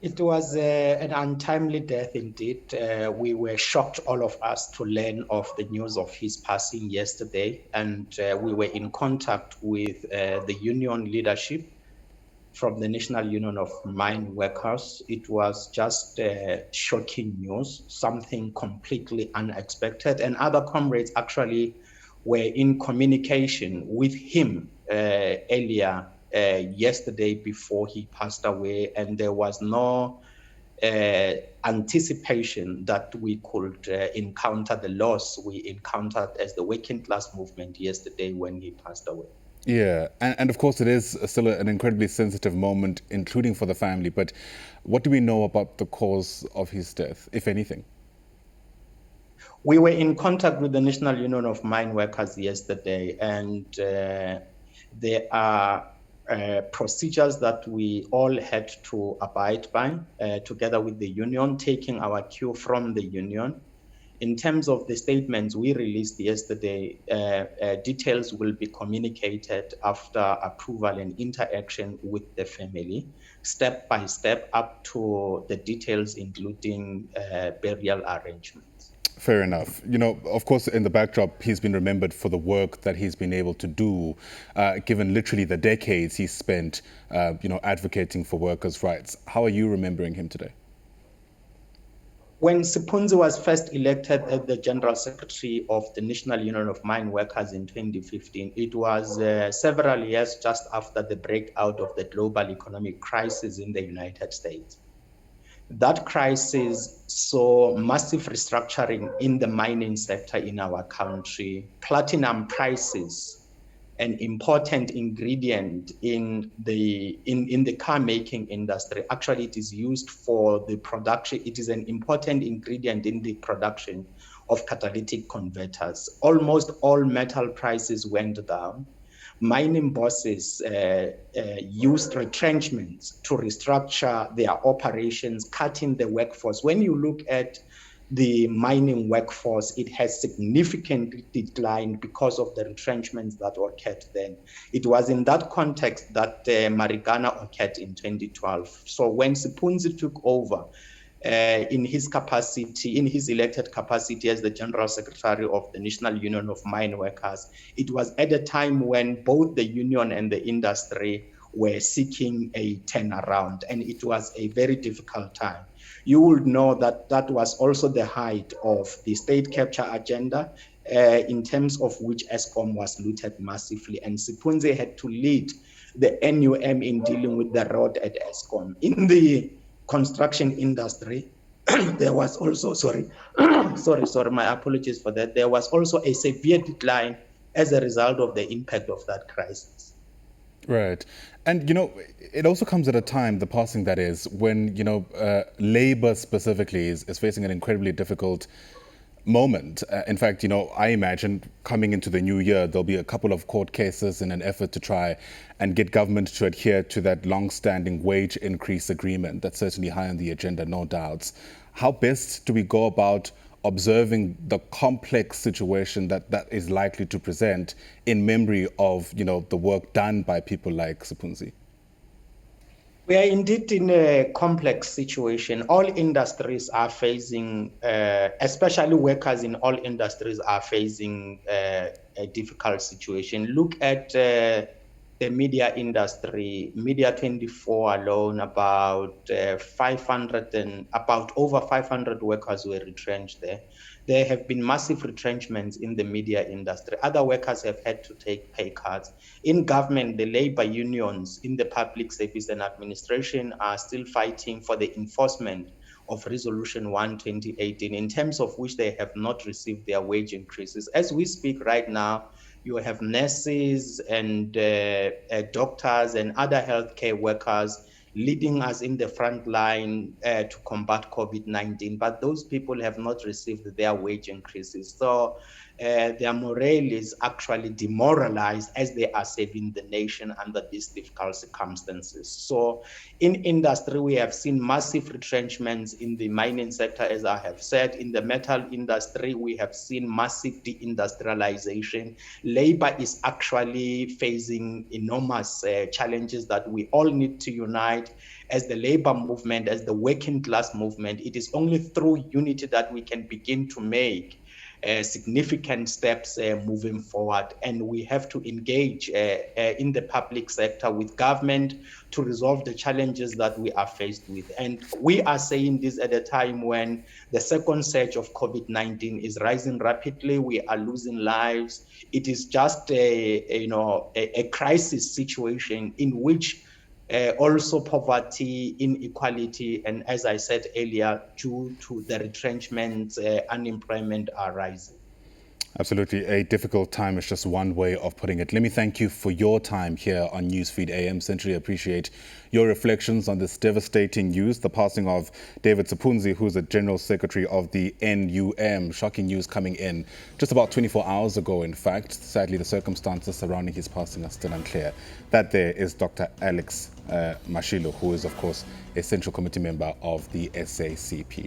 It was an untimely death indeed. We were shocked, all of us, to learn of the news of his passing yesterday, and we were in contact with the union leadership from the National Union of Mineworkers. It was just shocking news, something completely unexpected, and other comrades actually were in communication with him earlier yesterday before he passed away, and there was no anticipation that we could encounter the loss we encountered as the working class movement yesterday when he passed away. Yeah, and of course it is still an incredibly sensitive moment, including for the family. But what do we know about the cause of his death, if anything? We were in contact with the National Union of Mineworkers yesterday, and there are procedures that we all had to abide by together with the union, taking our cue from the union. In terms of the statements we released yesterday, details will be communicated after approval and interaction with the family, step by step, up to the details, including burial arrangements. Fair enough. Of course, in the backdrop, he's been remembered for the work that he's been able to do, given literally the decades he spent, advocating for workers' rights. How are you remembering him today? When Sipunzi was first elected as the General Secretary of the National Union of Mineworkers in 2015, it was several years just after the breakout of the global economic crisis in the United States. That crisis saw massive restructuring in the mining sector in our country. Platinum prices, an important ingredient in the car making industry. Actually, it is used for the production. It is an important ingredient in the production of catalytic converters. Almost all metal prices went down. Mining bosses used retrenchments to restructure their operations, cutting the workforce. When you look at the mining workforce, it has significantly declined because of the retrenchments that occurred then. It was in that context that Marikana occurred in 2012. So when Sipunzi took over in his elected capacity as the General Secretary of the National Union of Mineworkers, it was at a time when both the union and the industry were seeking a turnaround, and it was a very difficult time. You would know that that was also the height of the state capture agenda, in terms of which Eskom was looted massively, and Sipunzi had to lead the NUM in dealing with the road at Eskom. In the construction industry, there was also, sorry, my apologies for that. There was also a severe decline as a result of the impact of that crisis. Right. And, it also comes at a time, the passing that is, when, labor specifically is facing an incredibly difficult moment. In fact, I imagine coming into the new year, there'll be a couple of court cases in an effort to try and get government to adhere to that long-standing wage increase agreement. That's certainly high on the agenda, no doubts. How best do we go about observing the complex situation that is likely to present in memory of, the work done by people like Sipunzi? We are indeed in a complex situation. All industries are facing, especially workers in all industries are facing a difficult situation. Look at the media industry. Media 24 alone, about over 500 workers were retrenched there. There have been massive retrenchments in the media industry. Other workers have had to take pay cuts. In government, the labor unions in the public service and administration are still fighting for the enforcement of Resolution 1 2018, in terms of which they have not received their wage increases. As we speak right now, you have nurses and doctors and other healthcare workers leading us in the front line to combat COVID-19, but those people have not received their wage increases. So their morale is actually demoralized as they are saving the nation under these difficult circumstances. So in industry, we have seen massive retrenchments in the mining sector, as I have said. In the metal industry, we have seen massive deindustrialization. Labor is actually facing enormous challenges that we all need to unite unified as the labor movement, as the working class movement. It is only through unity that we can begin to make significant steps moving forward. And we have to engage in the public sector with government to resolve the challenges that we are faced with. And we are saying this at a time when the second surge of COVID-19 is rising rapidly. We are losing lives. It is just a crisis situation in which also poverty, inequality, and as I said earlier, due to the retrenchment, unemployment are rising. Absolutely. A difficult time is just one way of putting it. Let me thank you for your time here on Newsfeed AM. Sincerely appreciate your reflections on this devastating news, the passing of David Sipunzi, who's the General Secretary of the NUM. Shocking news coming in just about 24 hours ago, in fact. Sadly, the circumstances surrounding his passing are still unclear. That there is Dr. Alex Mashilo, who is, of course, a Central Committee member of the SACP.